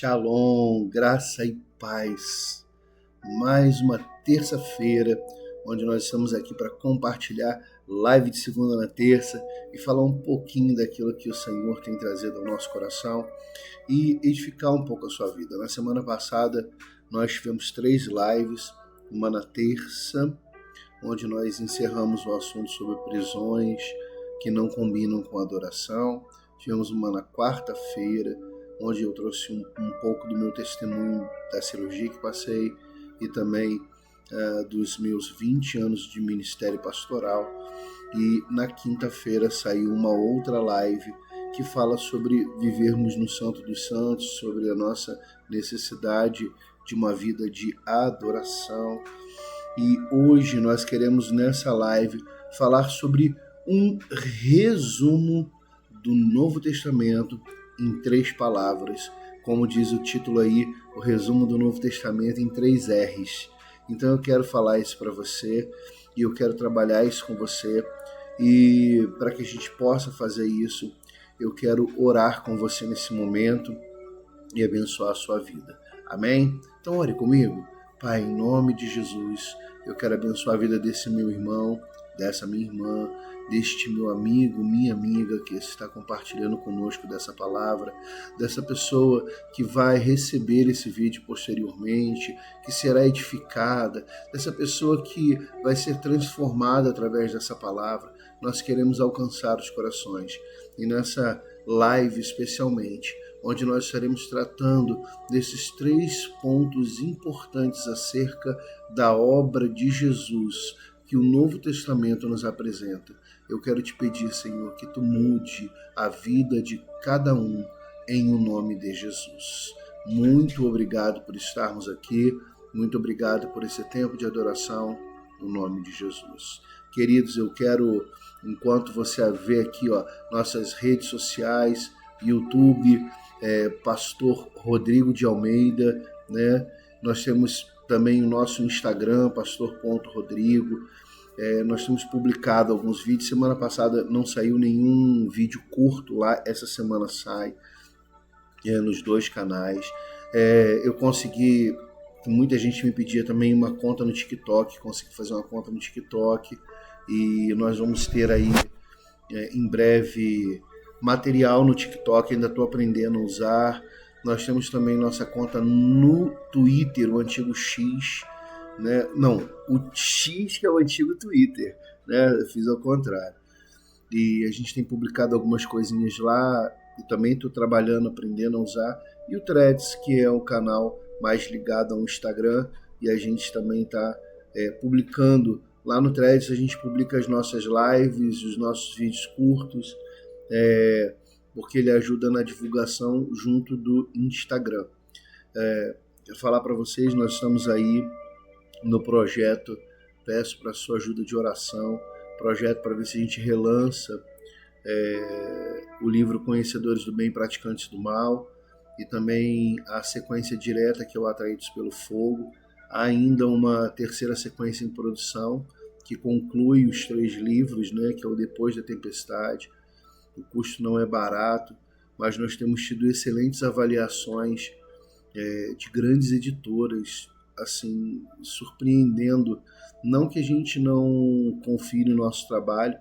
Shalom, graça e paz. Mais uma terça-feira, onde nós estamos aqui para compartilhar live de segunda na terça e falar um pouquinho daquilo que o Senhor tem trazido ao nosso coração e edificar um pouco a sua vida. Na semana passada, nós tivemos 3 lives, uma na terça, onde nós encerramos o assunto sobre prisões que não combinam com adoração. Tivemos uma na quarta-feira, onde eu trouxe um pouco do meu testemunho da cirurgia que passei e também dos meus 20 anos de ministério pastoral. E na quinta-feira saiu uma outra live que fala sobre vivermos no Santo dos Santos, sobre a nossa necessidade de uma vida de adoração. E hoje nós queremos nessa live falar sobre um resumo do Novo Testamento em 3 palavras, como diz o título aí, o resumo do Novo Testamento em 3 R's. Então eu quero falar isso para você e eu quero trabalhar isso com você, e para que a gente possa fazer isso, eu quero orar com você nesse momento e abençoar a sua vida. Amém? Então ore comigo. Pai, em nome de Jesus, eu quero abençoar a vida desse meu irmão, dessa minha irmã, deste meu amigo, minha amiga que está compartilhando conosco dessa palavra, dessa pessoa que vai receber esse vídeo posteriormente, que será edificada, dessa pessoa que vai ser transformada através dessa palavra. Nós queremos alcançar os corações. E nessa live especialmente, onde nós estaremos tratando desses 3 pontos importantes acerca da obra de Jesus que o Novo Testamento nos apresenta. Eu quero te pedir, Senhor, que tu mude a vida de cada um em o nome de Jesus. Muito obrigado por estarmos aqui, muito obrigado por esse tempo de adoração no nome de Jesus. Queridos, eu quero, enquanto você vê aqui, nossas redes sociais, YouTube, Pastor Rodrigo de Almeida, né? Nós temos também o nosso Instagram, pastor.rodrigo. Nós temos publicado alguns vídeos. Semana passada não saiu nenhum vídeo curto lá, essa semana sai nos 2 canais. Eu consegui, muita gente me pedia também uma conta no TikTok, consegui fazer uma conta no TikTok e nós vamos ter aí em breve material no TikTok, ainda estou aprendendo a usar. Nós temos também nossa conta no Twitter, o antigo X, né? Não, o X que é o antigo Twitter, né? Eu fiz ao contrário. E a gente tem publicado algumas coisinhas lá, e também estou trabalhando, aprendendo a usar. E o Threads, que é o canal mais ligado ao Instagram, e a gente também está publicando. Lá no Threads a gente publica as nossas lives, os nossos vídeos curtos, porque ele ajuda na divulgação junto do Instagram. Quero falar para vocês, nós estamos aí no projeto, peço para a sua ajuda de oração, projeto para ver se a gente relança o livro Conhecedores do Bem e Praticantes do Mal, e também a sequência direta, que é o Atraídos pelo Fogo, ainda uma 3ª sequência em produção, que conclui os 3 livros, né, que é o Depois da Tempestade. O custo não é barato, mas nós temos tido excelentes avaliações de grandes editoras, assim, surpreendendo. Não que a gente não confie no nosso trabalho,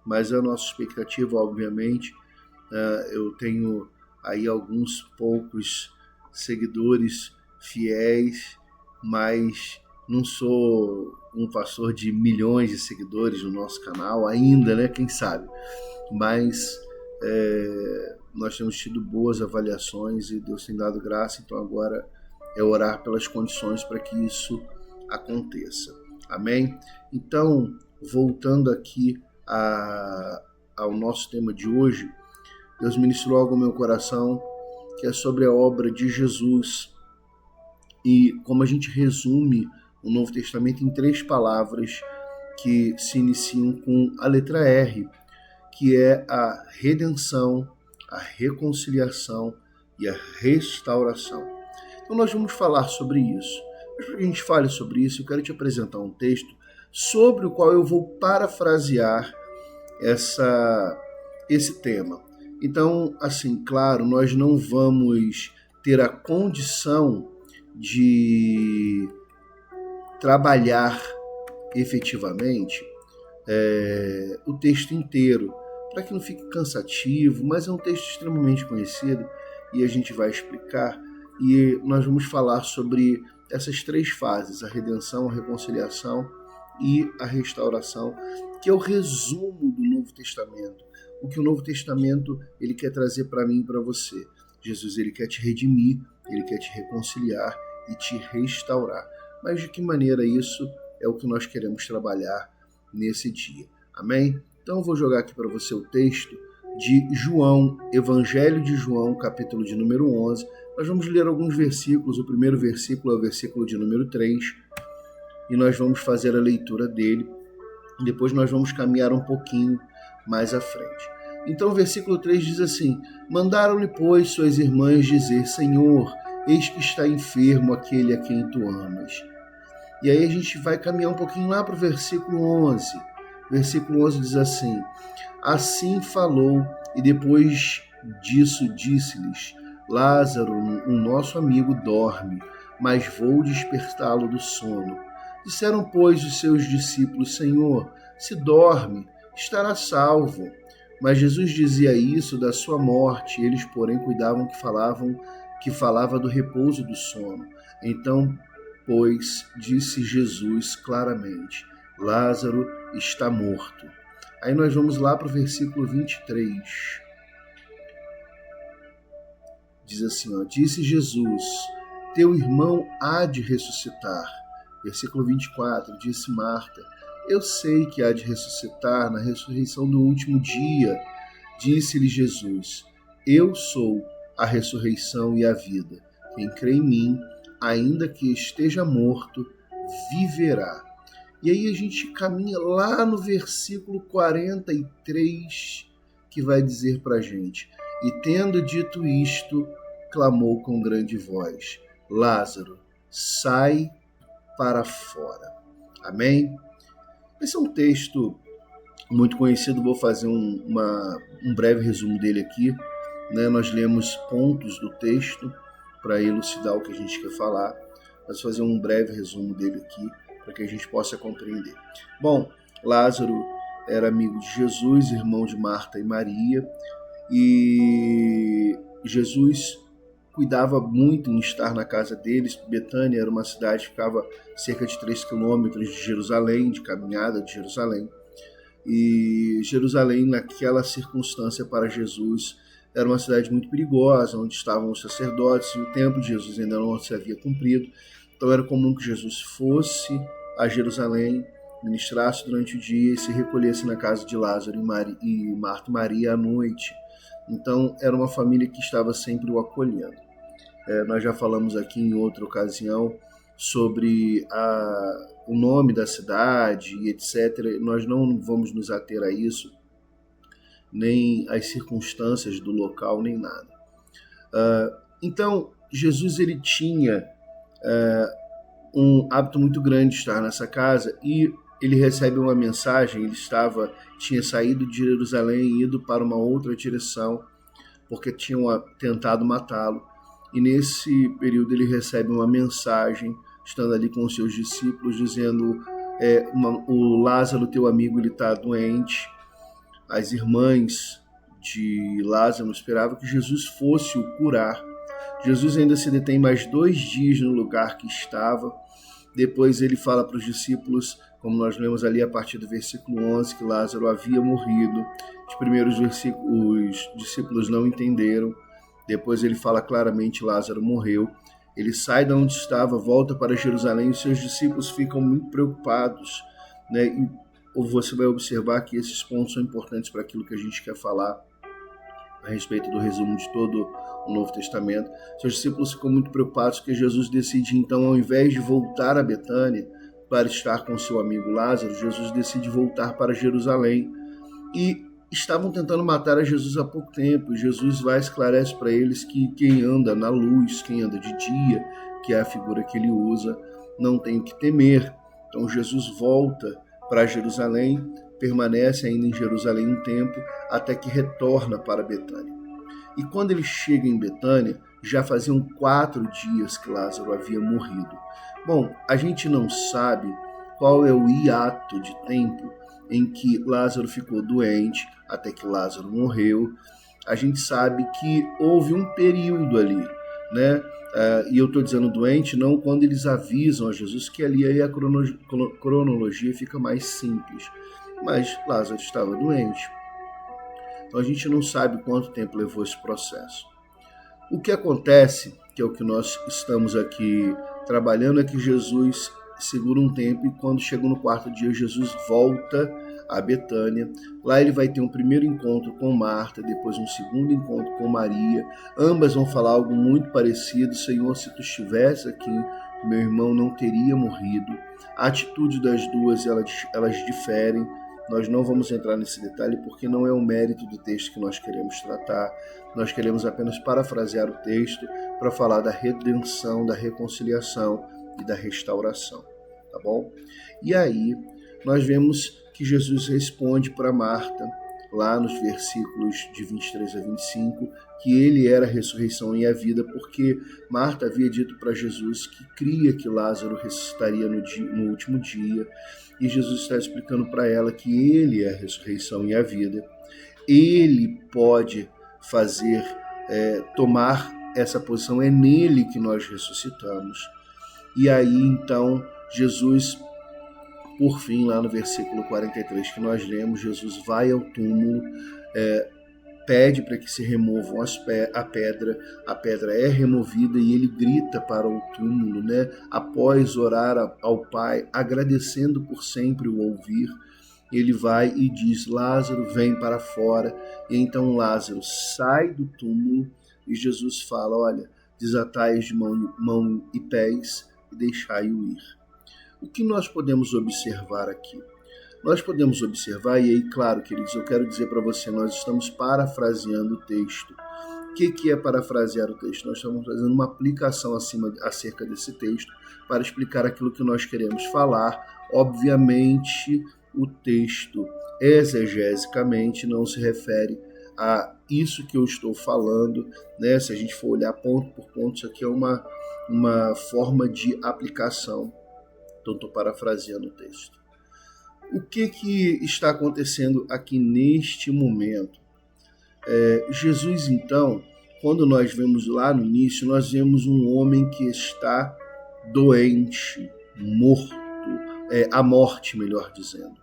mas a nossa expectativa, obviamente. Eu tenho aí alguns poucos seguidores fiéis, mas não sou um pastor de milhões de seguidores no nosso canal ainda, né? Quem sabe? Mas nós temos tido boas avaliações e Deus tem dado graça, então agora é orar pelas condições para que isso aconteça. Amém? Então, voltando aqui ao nosso tema de hoje, Deus ministrou algo no meu coração que é sobre a obra de Jesus e como a gente resume o Novo Testamento em 3 palavras que se iniciam com a letra R, que é a redenção, a reconciliação e a restauração. Então nós vamos falar sobre isso. Mas para que a gente fale sobre isso, eu quero te apresentar um texto sobre o qual eu vou parafrasear esse tema. Então, assim, claro, nós não vamos ter a condição de trabalhar efetivamente o texto inteiro, para que não fique cansativo, mas é um texto extremamente conhecido e a gente vai explicar, e nós vamos falar sobre essas 3 fases: a redenção, a reconciliação e a restauração, que é o resumo do Novo Testamento. O que o Novo Testamento ele quer trazer para mim e para você. Jesus ele quer te redimir, ele quer te reconciliar e te restaurar. Mas de que maneira isso é o que nós queremos trabalhar nesse dia. Amém? Então eu vou jogar aqui para você o texto de João, Evangelho de João, capítulo de número 11. Nós vamos ler alguns versículos. O primeiro versículo é o versículo de número 3, e nós vamos fazer a leitura dele. Depois nós vamos caminhar um pouquinho mais à frente. Então o versículo 3 diz assim: Mandaram-lhe, pois, suas irmãs dizer: Senhor, eis que está enfermo aquele a quem tu amas. E aí a gente vai caminhar um pouquinho lá para o versículo 11. Versículo 11 diz assim: Assim falou, e depois disso disse-lhes: Lázaro, o nosso amigo, dorme, mas vou despertá-lo do sono. Disseram, pois, os seus discípulos: Senhor, se dorme, estará salvo. Mas Jesus dizia isso da sua morte. Eles, porém, cuidavam que falava do repouso do sono. Então, pois, disse Jesus claramente: Lázaro está morto. Aí nós vamos lá para o versículo 23. Diz assim, disse Jesus: teu irmão há de ressuscitar. Versículo 24, disse Marta: eu sei que há de ressuscitar na ressurreição do último dia. Disse-lhe Jesus: eu sou a ressurreição e a vida. Quem crê em mim, ainda que esteja morto, viverá. E aí a gente caminha lá no versículo 43, que vai dizer para a gente: e tendo dito isto, clamou com grande voz: Lázaro, sai para fora. Amém? Esse é um texto muito conhecido, vou fazer um breve resumo dele aqui. Nós lemos pontos do texto para elucidar o que a gente quer falar, mas fazer um breve resumo dele aqui para que a gente possa compreender. Bom, Lázaro era amigo de Jesus, irmão de Marta e Maria, e Jesus cuidava muito em estar na casa deles. Betânia era uma cidade que ficava cerca de 3 quilômetros de Jerusalém, de caminhada de Jerusalém. E Jerusalém, naquela circunstância para Jesus, era uma cidade muito perigosa, onde estavam os sacerdotes, e o tempo de Jesus ainda não se havia cumprido. Então era comum que Jesus fosse a Jerusalém, ministrasse durante o dia e se recolhesse na casa de Lázaro e Marta e Maria à noite. Então era uma família que estava sempre o acolhendo. Nós já falamos aqui em outra ocasião sobre o nome da cidade e etc. Nós não vamos nos ater a isso, nem às circunstâncias do local, nem nada. Então, Jesus ele tinha um hábito muito grande de estar nessa casa, e ele recebe uma mensagem. Ele tinha saído de Jerusalém e ido para uma outra direção, porque tinham tentado matá-lo. E nesse período ele recebe uma mensagem, estando ali com os seus discípulos, dizendo: o Lázaro, teu amigo, ele está doente. As irmãs de Lázaro esperavam que Jesus fosse o curar. Jesus ainda se detém mais 2 dias no lugar que estava. Depois ele fala para os discípulos, como nós lemos ali a partir do versículo 11, que Lázaro havia morrido. Os primeiros versículos, os discípulos não entenderam. Depois ele fala claramente: Lázaro morreu. Ele sai de onde estava, volta para Jerusalém, e os seus discípulos ficam muito preocupados, E você vai observar que esses pontos são importantes para aquilo que a gente quer falar a respeito do resumo de todo o Novo Testamento. Seus discípulos ficam muito preocupados porque Jesus decide, então, ao invés de voltar a Betânia para estar com seu amigo Lázaro, Jesus decide voltar para Jerusalém. E estavam tentando matar a Jesus há pouco tempo. Jesus vai e esclarece para eles que quem anda na luz, quem anda de dia, que é a figura que ele usa, não tem o que temer. Então Jesus volta para Jerusalém, permanece ainda em Jerusalém um tempo, até que retorna para Betânia. E quando ele chega em Betânia, já faziam 4 dias que Lázaro havia morrido. Bom, a gente não sabe qual é o hiato de tempo em que Lázaro ficou doente até que Lázaro morreu. A gente sabe que houve um período ali, né? E eu estou dizendo doente não quando eles avisam a Jesus, que ali aí a cronologia fica mais simples. Mas Lázaro estava doente. Então a gente não sabe quanto tempo levou esse processo. O que acontece, que é o que nós estamos aqui trabalhando, é que Jesus segura um tempo e quando chega no 4º dia, Jesus volta a Betânia. Lá ele vai ter um primeiro encontro com Marta, depois um segundo encontro com Maria. Ambas vão falar algo muito parecido: Senhor, se tu estivesse aqui, meu irmão não teria morrido. A atitude das duas, elas diferem. Nós não vamos entrar nesse detalhe porque não é o mérito do texto que nós queremos tratar. Nós queremos apenas parafrasear o texto para falar da redenção, da reconciliação e da restauração, tá bom? E aí nós vemos que Jesus responde para Marta, lá nos versículos de 23 a 25, que ele era a ressurreição e a vida, porque Marta havia dito para Jesus que cria que Lázaro ressuscitaria no último dia, e Jesus está explicando para ela que ele é a ressurreição e a vida. Ele pode fazer, tomar essa posição, é nele que nós ressuscitamos. E aí então Jesus, por fim, lá no versículo 43 que nós lemos, Jesus vai ao túmulo, pede para que se removam a pedra é removida e ele grita para o túmulo, né? Após orar ao Pai, agradecendo por sempre o ouvir, ele vai e diz: Lázaro, vem para fora. E então Lázaro sai do túmulo e Jesus fala: olha, desatai-os de mão e pés e deixai-o ir. O que nós podemos observar aqui? Nós podemos observar, e aí, claro, queridos, eu quero dizer para você, nós estamos parafraseando o texto. O que é parafrasear o texto? Nós estamos fazendo uma aplicação acerca desse texto para explicar aquilo que nós queremos falar. Obviamente, o texto exegesicamente não se refere a isso que eu estou falando, né? Se a gente for olhar ponto por ponto, isso aqui é uma forma de aplicação. Então, estou parafraseando o texto. O que está acontecendo aqui neste momento? Jesus, então, quando nós vemos lá no início, nós vemos um homem que está doente, morto, à morte, melhor dizendo.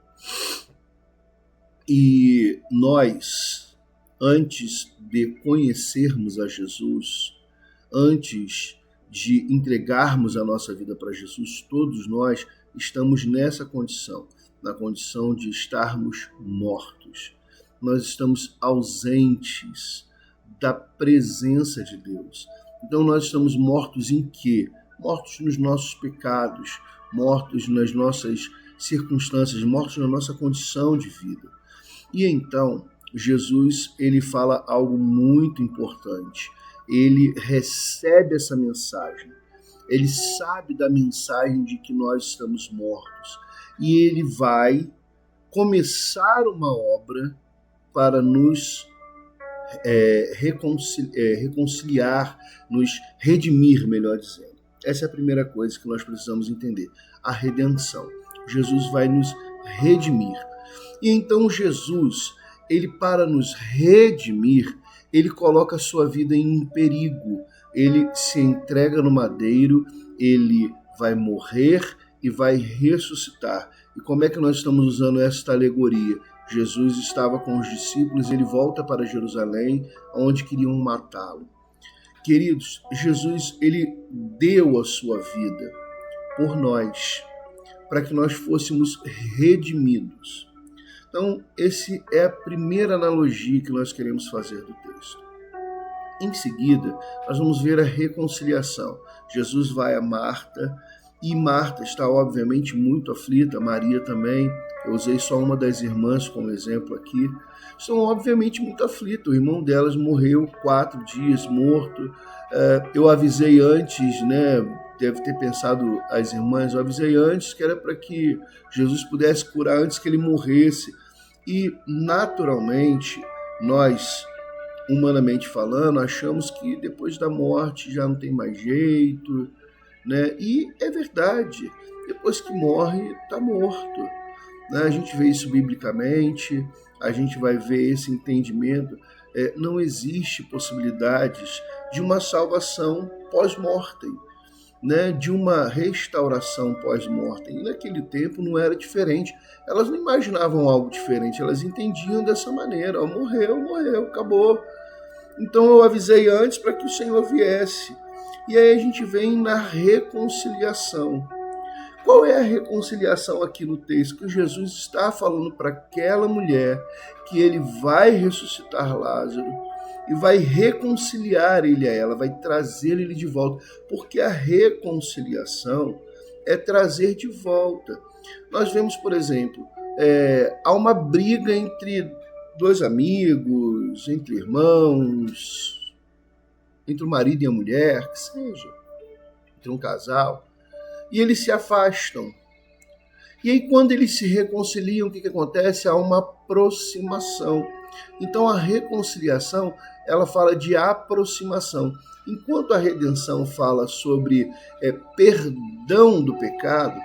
E nós, antes de conhecermos a Jesus, antes de entregarmos a nossa vida para Jesus, todos nós estamos nessa condição, na condição de estarmos mortos. Nós estamos ausentes da presença de Deus. Então nós estamos mortos em quê? Mortos nos nossos pecados, mortos nas nossas circunstâncias, mortos na nossa condição de vida. E então Jesus, ele fala algo muito importante. Ele recebe essa mensagem. Ele sabe da mensagem de que nós estamos mortos. E ele vai começar uma obra para nos reconciliar, nos redimir, melhor dizendo. Essa é a primeira coisa que nós precisamos entender, a redenção. Jesus vai nos redimir. E então Jesus, ele para nos redimir, ele coloca a sua vida em perigo. Ele se entrega no madeiro, ele vai morrer e vai ressuscitar. E como é que nós estamos usando esta alegoria? Jesus estava com os discípulos, ele volta para Jerusalém, onde queriam matá-lo. Queridos, Jesus, ele deu a sua vida por nós, para que nós fôssemos redimidos. Então, essa é a primeira analogia que nós queremos fazer do texto. Em seguida, nós vamos ver a reconciliação. Jesus vai a Marta, e Marta está obviamente muito aflita, Maria também. Eu usei só uma das irmãs como exemplo aqui. Estão obviamente muito aflitas. O irmão delas morreu 4 dias morto. Eu avisei antes, né? Deve ter pensado as irmãs, eu avisei antes que era para que Jesus pudesse curar antes que ele morresse. E naturalmente nós humanamente falando, achamos que depois da morte já não tem mais jeito, né? E é verdade, depois que morre, está morto. Né? A gente vê isso biblicamente, a gente vai ver esse entendimento. Não existe possibilidades de uma salvação pós-mortem, né, de uma restauração pós-mortem. E naquele tempo não era diferente. Elas não imaginavam algo diferente, elas entendiam dessa maneira. Oh, morreu, morreu, acabou. Então eu avisei antes para que o Senhor viesse. E aí a gente vem na reconciliação. Qual é a reconciliação aqui no texto? Que Jesus está falando para aquela mulher que ele vai ressuscitar Lázaro e vai reconciliar ele a ela, vai trazer ele de volta. Porque a reconciliação é trazer de volta. Nós vemos, por exemplo, há uma briga entre dois amigos, entre irmãos, entre o marido e a mulher, que seja, entre um casal, e eles se afastam. E aí, quando eles se reconciliam, o que acontece? Há uma aproximação. Então, a reconciliação, ela fala de aproximação. Enquanto a redenção fala sobre perdão do pecado,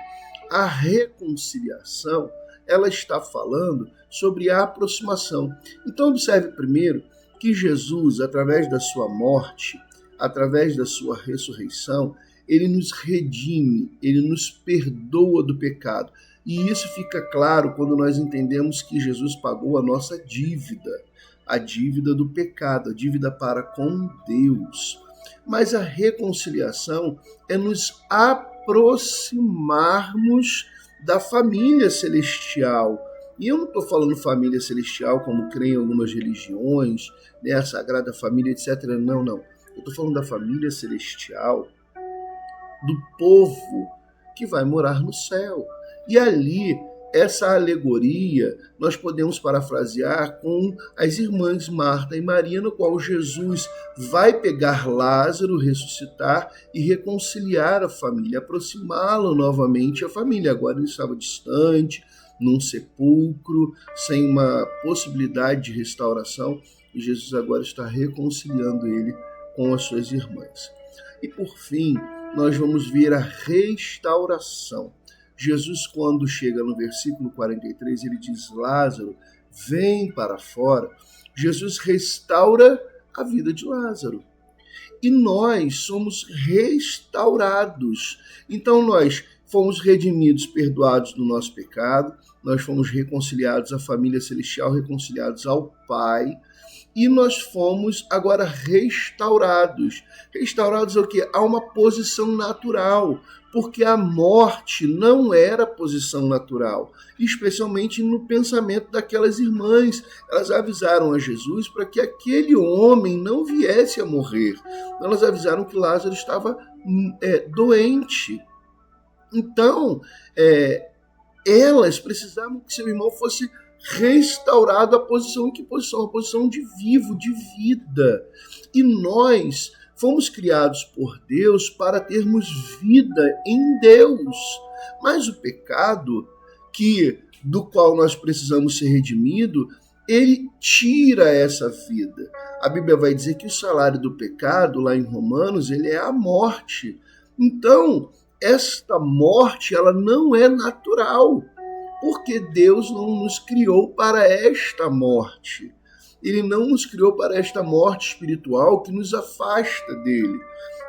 a reconciliação, ela está falando sobre a aproximação. Então, observe primeiro que Jesus, através da sua morte, através da sua ressurreição, ele nos redime, ele nos perdoa do pecado. E isso fica claro quando nós entendemos que Jesus pagou a nossa dívida, a dívida do pecado, a dívida para com Deus. Mas a reconciliação é nos aproximarmos da família celestial. E eu não estou falando família celestial como creem algumas religiões, né, a Sagrada Família, etc. Não, não. Eu estou falando da família celestial, do povo que vai morar no céu. E ali, essa alegoria, nós podemos parafrasear com as irmãs Marta e Maria, no qual Jesus vai pegar Lázaro, ressuscitar e reconciliar a família, aproximá-lo novamente à família. Agora ele estava distante, num sepulcro, sem uma possibilidade de restauração, e Jesus agora está reconciliando ele com as suas irmãs. E por fim, nós vamos ver a restauração. Jesus, quando chega no versículo 43, ele diz: Lázaro, vem para fora. Jesus restaura a vida de Lázaro. E nós somos restaurados. Então nós fomos redimidos, perdoados do nosso pecado, nós fomos reconciliados à família celestial, reconciliados ao Pai, e nós fomos agora restaurados. Restaurados ao quê? A uma posição natural, porque a morte não era posição natural, especialmente no pensamento daquelas irmãs. Elas avisaram a Jesus para que aquele homem não viesse a morrer. Elas avisaram que Lázaro estava doente. Então, elas precisavam que seu irmão fosse restaurado à posição. Em que posição? A posição de vivo, de vida. E nós fomos criados por Deus para termos vida em Deus. Mas o pecado, do qual nós precisamos ser redimidos, ele tira essa vida. A Bíblia vai dizer que o salário do pecado, lá em Romanos, ele é a morte. Então, esta morte, ela não é natural, porque Deus não nos criou para esta morte. Ele não nos criou para esta morte espiritual que nos afasta dele.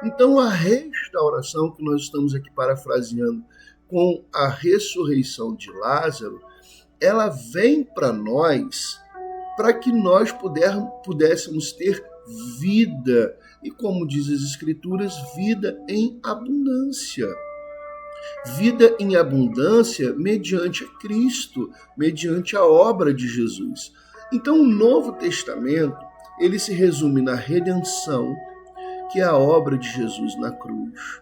Então, a restauração que nós estamos aqui parafraseando com a ressurreição de Lázaro, ela vem para nós para que nós pudéssemos ter vida. E como diz as Escrituras, vida em abundância. Vida em abundância mediante a Cristo, mediante a obra de Jesus. Então, o Novo Testamento, ele se resume na redenção, que é a obra de Jesus na cruz.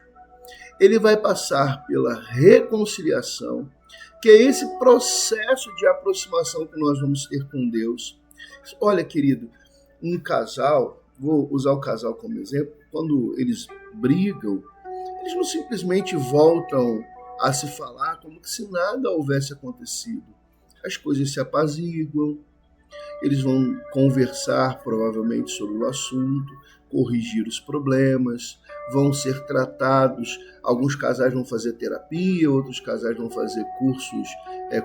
Ele vai passar pela reconciliação, que é esse processo de aproximação que nós vamos ter com Deus. Olha, querido, um casal, vou usar o casal como exemplo, quando eles brigam, eles não simplesmente voltam a se falar como que se nada houvesse acontecido. As coisas se apaziguam, Eles vão conversar provavelmente sobre o assunto, corrigir os problemas, vão ser tratados. Alguns casais vão fazer terapia, outros casais vão fazer cursos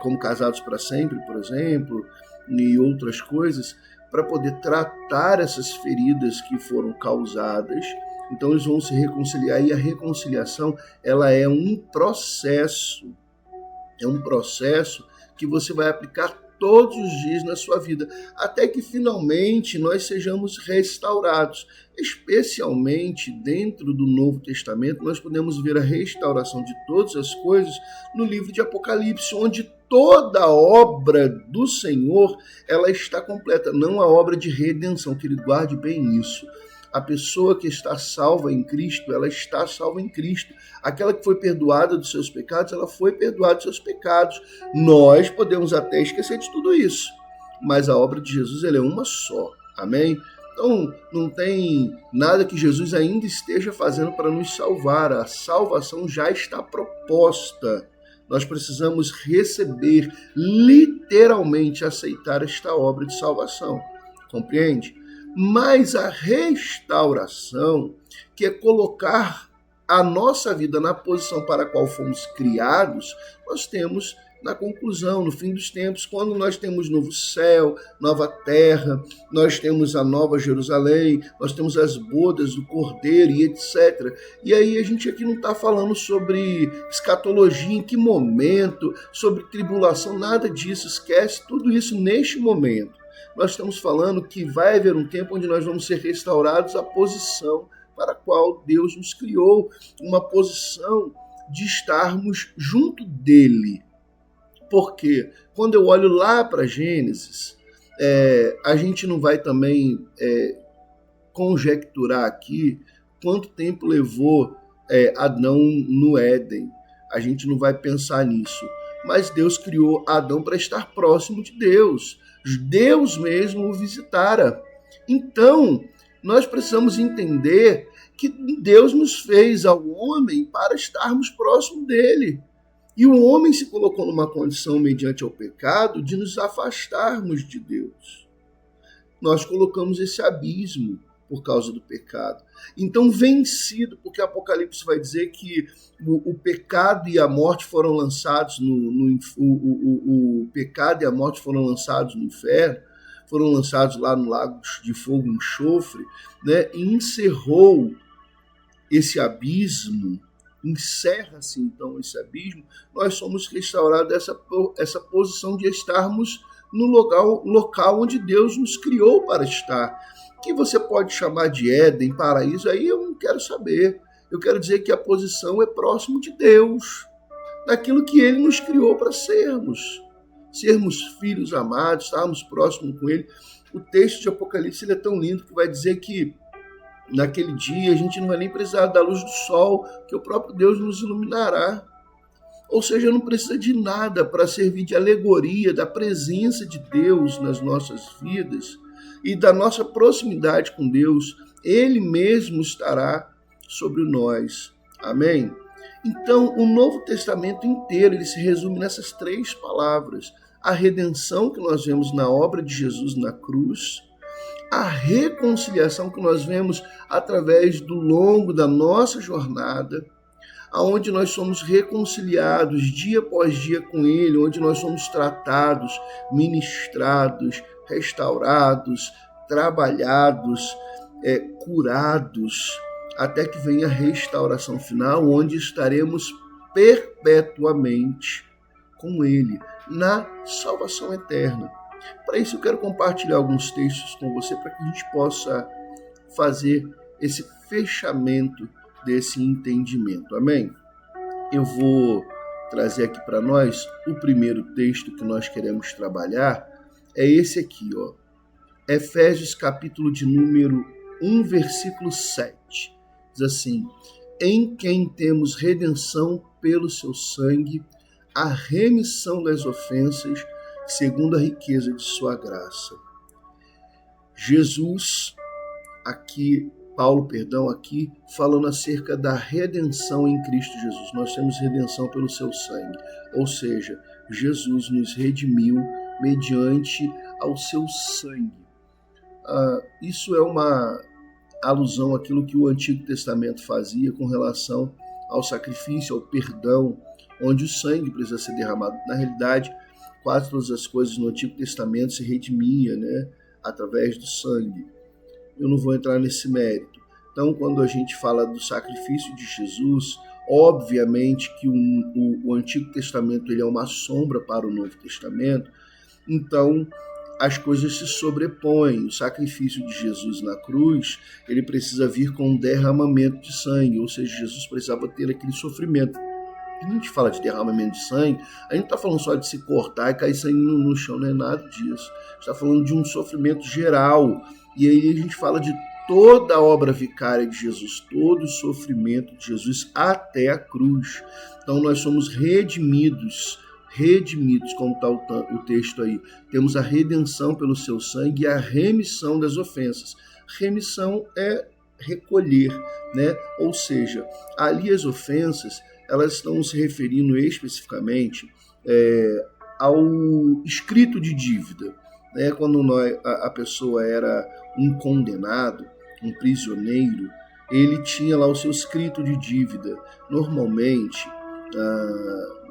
como Casados para Sempre, por exemplo, e outras coisas, para poder tratar essas feridas que foram causadas. Então eles vão se reconciliar, e a reconciliação ela é um processo que você vai aplicar todos os dias na sua vida, até que finalmente nós sejamos restaurados. Especialmente dentro do Novo Testamento, nós podemos ver a restauração de todas as coisas no livro de Apocalipse, onde toda a obra do Senhor ela está completa, não a obra de redenção, querido, guarde bem isso. A pessoa que está salva em Cristo, ela está salva em Cristo. Aquela que foi perdoada dos seus pecados, ela foi perdoada dos seus pecados. Nós podemos até esquecer de tudo isso, mas a obra de Jesus ela é uma só. Amém? Então, não tem nada que Jesus ainda esteja fazendo para nos salvar. A salvação já está proposta. Nós precisamos receber, literalmente aceitar esta obra de salvação. Compreende? Mas a restauração, que é colocar a nossa vida na posição para a qual fomos criados, nós temos na conclusão, no fim dos tempos, quando nós temos novo céu, nova terra, nós temos a nova Jerusalém, nós temos as bodas do Cordeiro e etc. E aí a gente aqui não está falando sobre escatologia, em que momento, sobre tribulação, nada disso, esquece tudo isso neste momento. Nós estamos falando que vai haver um tempo onde nós vamos ser restaurados à posição para a qual Deus nos criou, uma posição de estarmos junto dele. Porque quando eu olho lá para Gênesis, a gente não vai também conjecturar aqui quanto tempo levou Adão no Éden. A gente não vai pensar nisso. Mas Deus criou Adão para estar próximo de Deus. Deus mesmo o visitara. Então, nós precisamos entender que Deus nos fez ao homem para estarmos próximo dele. E o homem se colocou numa condição, mediante ao pecado, de nos afastarmos de Deus. Nós colocamos esse abismo por causa do pecado. Então, vencido, porque Apocalipse vai dizer que o pecado e a morte foram lançados o pecado e a morte foram lançados no inferno, foram lançados lá no lago de fogo e enxofre, né? E encerrou esse abismo, encerra-se então esse abismo, nós somos restaurados essa posição de estarmos no local onde Deus nos criou para estar. Que você pode chamar de Éden, paraíso, aí eu não quero saber. Eu quero dizer que a posição é próximo de Deus, daquilo que Ele nos criou para sermos filhos amados, estarmos próximos com Ele. O texto de Apocalipse ele é tão lindo que vai dizer que naquele dia a gente não vai nem precisar da luz do sol, que o próprio Deus nos iluminará. Ou seja, não precisa de nada para servir de alegoria da presença de Deus nas nossas vidas e da nossa proximidade com Deus. Ele mesmo estará sobre nós. Amém? Então, o Novo Testamento inteiro ele se resume nessas 3 palavras. A redenção que nós vemos na obra de Jesus na cruz, a reconciliação que nós vemos através do longo da nossa jornada, aonde nós somos reconciliados dia após dia com Ele, onde nós somos tratados, ministrados, restaurados, trabalhados, curados, até que venha a restauração final, onde estaremos perpetuamente com Ele, na salvação eterna. Para isso eu quero compartilhar alguns textos com você, para que a gente possa fazer esse fechamento desse entendimento. Amém? Eu vou trazer aqui para nós o primeiro texto que nós queremos trabalhar, é esse aqui, ó. Efésios capítulo de número 1, versículo 7. Diz assim: em quem temos redenção pelo seu sangue, a remissão das ofensas, segundo a riqueza de sua graça. Paulo, aqui falando acerca da redenção em Cristo Jesus. Nós temos redenção pelo seu sangue, ou seja, Jesus nos redimiu mediante ao seu sangue. Isso é uma alusão àquilo que o Antigo Testamento fazia com relação ao sacrifício, ao perdão, onde o sangue precisa ser derramado. Na realidade, quase todas as coisas no Antigo Testamento se redimia, né, através do sangue. Eu não vou entrar nesse mérito. Então, quando a gente fala do sacrifício de Jesus, obviamente que o Antigo Testamento ele é uma sombra para o Novo Testamento, então as coisas se sobrepõem. O sacrifício de Jesus na cruz, ele precisa vir com um derramamento de sangue, ou seja, Jesus precisava ter aquele sofrimento. Quando a gente fala de derramamento de sangue, a gente não está falando só de se cortar e cair sangue no chão, não é nada disso. A gente está falando de um sofrimento geral. E aí a gente fala de toda a obra vicária de Jesus, todo o sofrimento de Jesus até a cruz. Então nós somos redimidos, como está o texto aí. Temos a redenção pelo seu sangue e a remissão das ofensas. Remissão é recolher, né? Ou seja, ali as ofensas, elas estão se referindo especificamente ao escrito de dívida. Né? Quando a pessoa era um condenado, um prisioneiro, ele tinha lá o seu escrito de dívida. Normalmente,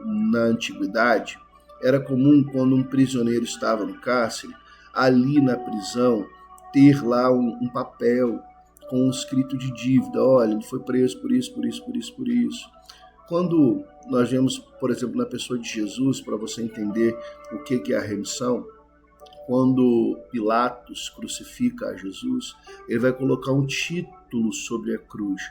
na antiguidade, era comum quando um prisioneiro estava no cárcere, ali na prisão, ter lá um papel com um escrito de dívida. Olha, ele foi preso por isso, por isso, por isso, por isso. Quando nós vemos, por exemplo, na pessoa de Jesus, para você entender o que é a remissão, quando Pilatos crucifica a Jesus, ele vai colocar um título sobre a cruz.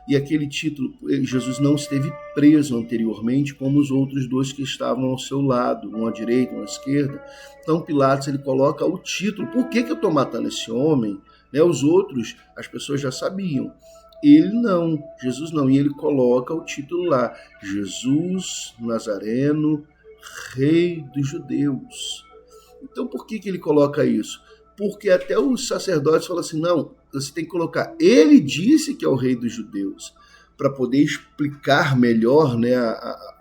E aquele título, Jesus não esteve preso anteriormente, como os outros dois que estavam ao seu lado, um à direita, um à esquerda. Então Pilatos ele coloca o título. Por que eu estou matando esse homem? Né? Os outros, as pessoas já sabiam. Ele não, Jesus não. E ele coloca o título lá, Jesus Nazareno, Rei dos Judeus. Então por que ele coloca isso? Porque até os sacerdotes falam assim, não, você tem que colocar, ele disse que é o Rei dos Judeus. Para poder explicar melhor, né,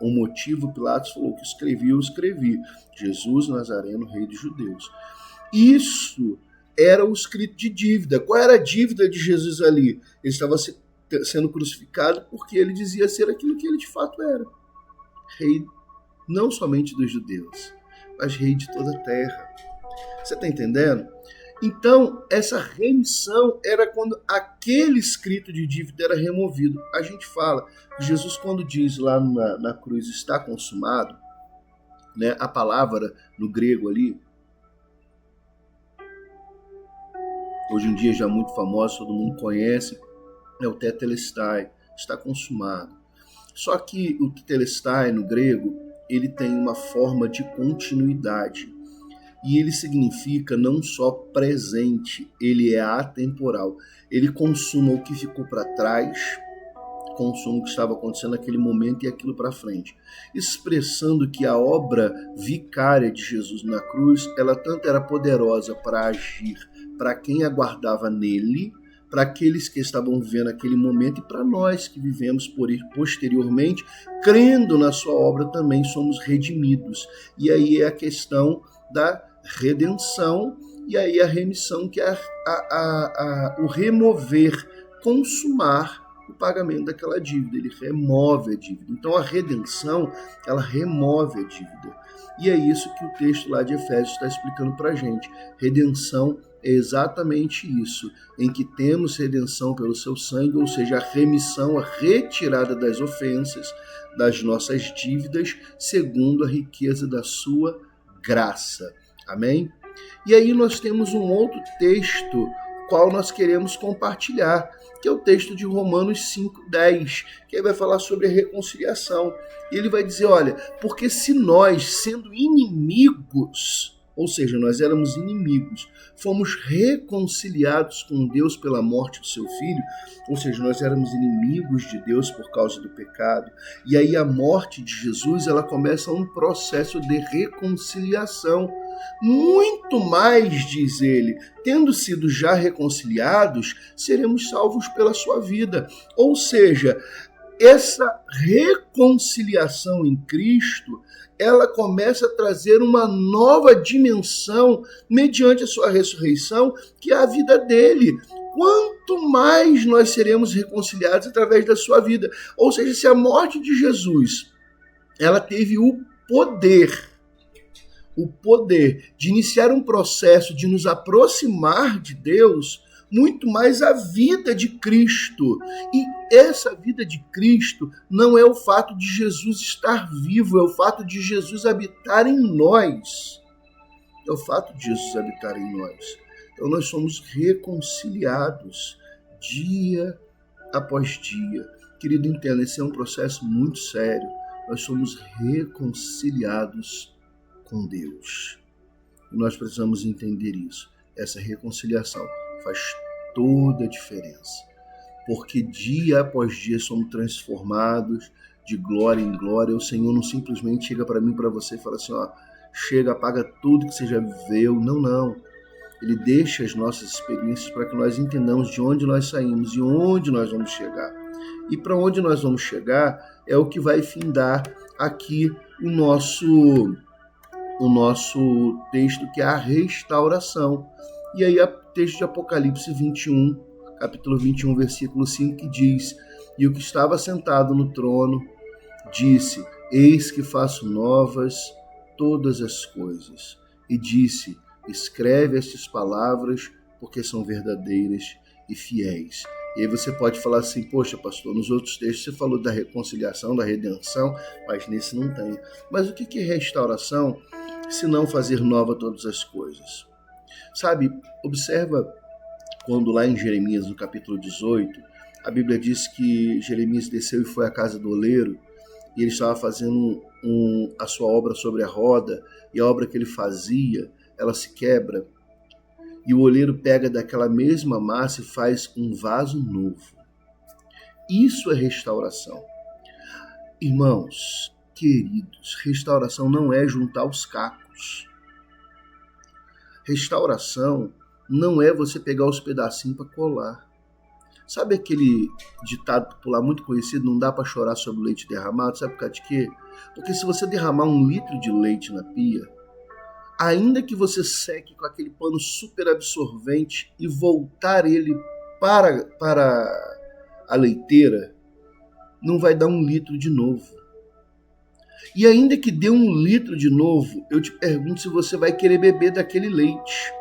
o motivo, Pilatos falou que eu escrevi, Jesus Nazareno, Rei dos Judeus. Isso era o escrito de dívida. Qual era a dívida de Jesus ali? Ele estava sendo crucificado porque ele dizia ser aquilo que ele de fato era. Rei não somente dos judeus, mas Rei de toda a terra. Você está entendendo? Então, essa remissão era quando aquele escrito de dívida era removido. A gente fala, Jesus quando diz lá na cruz, está consumado, né, a palavra no grego ali, hoje em dia já muito famosa, todo mundo conhece, é o tetelestai, está consumado. Só que o tetelestai no grego, ele tem uma forma de continuidade. E ele significa não só presente, ele é atemporal. Ele consuma o que ficou para trás, consuma o que estava acontecendo naquele momento e aquilo para frente. Expressando que a obra vicária de Jesus na cruz, ela tanto era poderosa para agir para quem aguardava nele, para aqueles que estavam vivendo aquele momento e para nós que vivemos posteriormente, crendo na sua obra também somos redimidos. E aí é a questão da redenção e aí a remissão, que é o remover, consumar o pagamento daquela dívida. Ele remove a dívida. Então a redenção, ela remove a dívida. E é isso que o texto lá de Efésios está explicando para a gente. Redenção é exatamente isso, em que temos redenção pelo seu sangue, ou seja, a remissão, a retirada das ofensas, das nossas dívidas, segundo a riqueza da sua graça. Amém? E aí nós temos um outro texto qual nós queremos compartilhar, que é o texto de Romanos 5:10, que aí vai falar sobre a reconciliação. E ele vai dizer, olha, porque se nós, sendo inimigos, ou seja, nós éramos inimigos, fomos reconciliados com Deus pela morte do seu Filho, ou seja, nós éramos inimigos de Deus por causa do pecado, e aí a morte de Jesus, ela começa um processo de reconciliação. Muito mais, diz ele, tendo sido já reconciliados, seremos salvos pela sua vida. Ou seja, essa reconciliação em Cristo, ela começa a trazer uma nova dimensão mediante a sua ressurreição, que é a vida dele. Quanto mais nós seremos reconciliados através da sua vida. Ou seja, se a morte de Jesus, ela teve o poder de iniciar um processo de nos aproximar de Deus, muito mais a vida de Cristo. E essa vida de Cristo não é o fato de Jesus estar vivo, é o fato de Jesus habitar em nós. É o fato de Jesus habitar em nós. Então nós somos reconciliados dia após dia. Querido, entenda, esse é um processo muito sério. Nós somos reconciliados com Deus. E nós precisamos entender isso. Essa reconciliação faz toda a diferença. Porque dia após dia somos transformados de glória em glória. O Senhor não simplesmente chega para mim, para você e fala assim, ó, chega, apaga tudo que você já viveu. Não. Ele deixa as nossas experiências para que nós entendamos de onde nós saímos e onde nós vamos chegar. E para onde nós vamos chegar é o que vai findar aqui o nosso texto, que é a restauração. E aí o texto de Apocalipse 21, capítulo 21, versículo 5, que diz: E o que estava sentado no trono disse: Eis que faço novas todas as coisas. E disse: Escreve estas palavras, porque são verdadeiras e fiéis. E aí você pode falar assim, poxa, pastor, nos outros textos você falou da reconciliação, da redenção, mas nesse não tem. Mas o que é restauração, se não fazer nova todas as coisas? Sabe, observa quando lá em Jeremias, no capítulo 18, a Bíblia diz que Jeremias desceu e foi à casa do oleiro, e ele estava fazendo a sua obra sobre a roda, e a obra que ele fazia, ela se quebra, e o oleiro pega daquela mesma massa e faz um vaso novo. Isso é restauração. Irmãos, queridos, restauração não é juntar os cacos. Restauração não é você pegar os pedacinhos para colar. Sabe aquele ditado popular muito conhecido, não dá para chorar sobre o leite derramado? Sabe por causa de quê? Porque se você derramar 1 litro de leite na pia, ainda que você seque com aquele pano super absorvente e voltar ele para a leiteira, não vai dar 1 litro de novo. E ainda que dê 1 litro de novo, eu te pergunto se você vai querer beber daquele leite.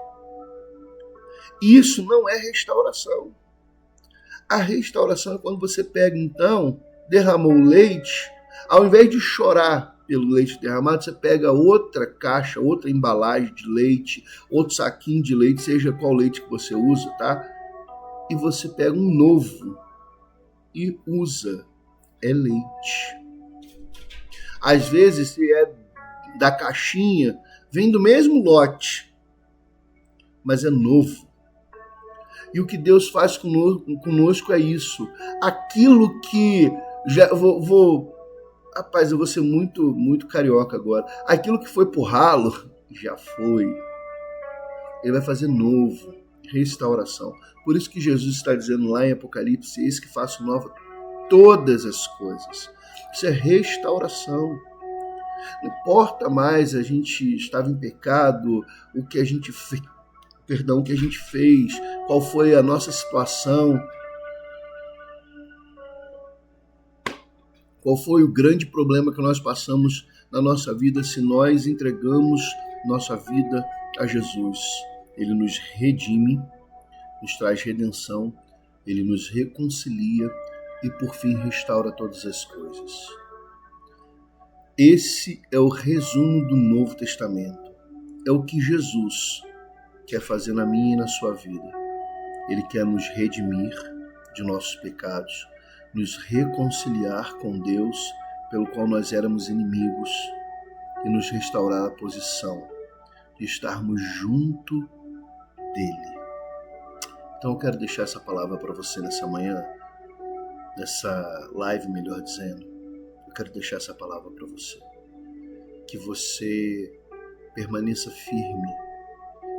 Isso não é restauração. A restauração é quando você pega, então, derramou o leite, ao invés de chorar pelo leite derramado, você pega outra caixa, outra embalagem de leite, outro saquinho de leite, seja qual leite que você usa, tá? E você pega um novo e usa. É leite. Às vezes, se é da caixinha, vem do mesmo lote, mas é novo. E o que Deus faz conosco é isso. Aquilo que... Rapaz, eu vou ser muito, muito carioca agora. Aquilo que foi pro ralo, já foi. Ele vai fazer novo. Restauração. Por isso que Jesus está dizendo lá em Apocalipse, eis que faço nova todas as coisas. Isso é restauração. Não importa mais a gente estava em pecado, o que a gente fez, qual foi a nossa situação, qual foi o grande problema que nós passamos na nossa vida, se nós entregamos nossa vida a Jesus. Ele nos redime, nos traz redenção, ele nos reconcilia e por fim restaura todas as coisas. Esse é o resumo do Novo Testamento. É o que Jesus quer fazer na minha e na sua vida. Ele quer nos redimir de nossos pecados, nos reconciliar com Deus, pelo qual nós éramos inimigos, e nos restaurar a posição de estarmos junto dele. Então eu quero deixar essa palavra para você nessa manhã, nessa live, melhor dizendo. Eu quero deixar essa palavra para você. Que você permaneça firme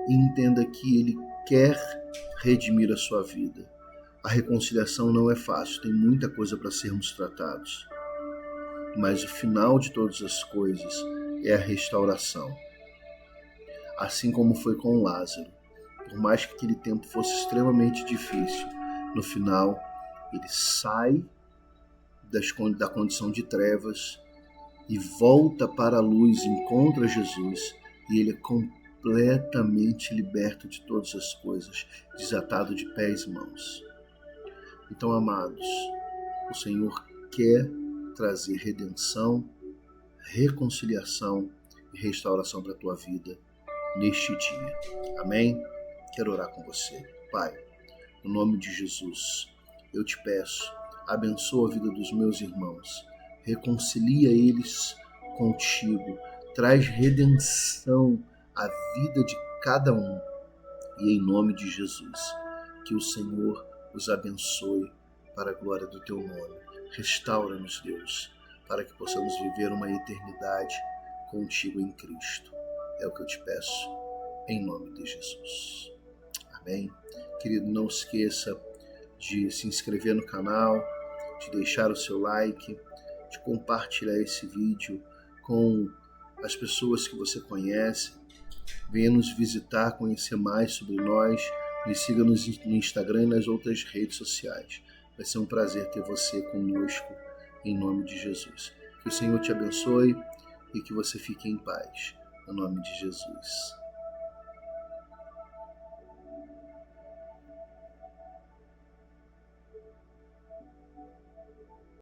e entenda que ele quer redimir a sua vida. A reconciliação não é fácil, tem muita coisa para sermos tratados. Mas o final de todas as coisas é a restauração. Assim como foi com Lázaro. Por mais que aquele tempo fosse extremamente difícil, no final ele sai da condição de trevas e volta para a luz, encontra Jesus e ele é completamente liberto de todas as coisas, desatado de pés e mãos. Então, amados, o Senhor quer trazer redenção, reconciliação e restauração para a tua vida neste dia. Amém? Quero orar com você. Pai, no nome de Jesus, eu te peço, abençoa a vida dos meus irmãos, reconcilia eles contigo, traz redenção à vida de cada um. E em nome de Jesus, que o Senhor os abençoe para a glória do teu nome. Restaura-nos, Deus, para que possamos viver uma eternidade contigo em Cristo. É o que eu te peço, em nome de Jesus. Amém? Querido, não esqueça de se inscrever no canal, de deixar o seu like, de compartilhar esse vídeo com as pessoas que você conhece. Venha nos visitar, conhecer mais sobre nós. Nos siga no Instagram e nas outras redes sociais. Vai ser um prazer ter você conosco, em nome de Jesus. Que o Senhor te abençoe e que você fique em paz, no nome de Jesus.